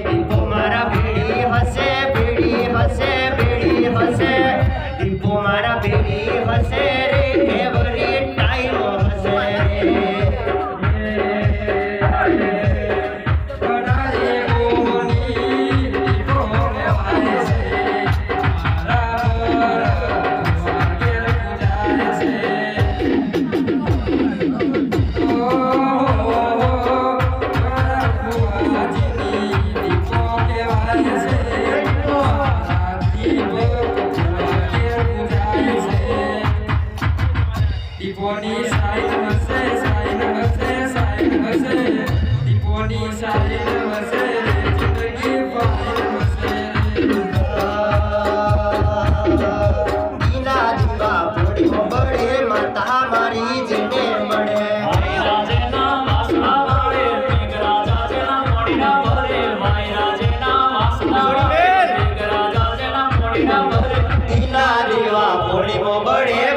દીપો મારા ભેડી હસે ભેડી હસે ભેડી હસે દીપો મારા ભેડી હસે રે એવરી ટાઈમ હસે દીપોની સાઈન હસે સાઈન હસે સાઈન હસે દીપોની સાઈન હસે જિંદગી ફાઈન હસે દીના દીવા પોડીઓ બળે માતા મારી જેને મળે વાયરાજેના વાસના વળે મેઘરાજા જેના મોડીના ભરે વાયરાજેના વાસના વળે મેઘરાજા જેના મોડીના ભરે દીના દીવા પોડીઓ બળે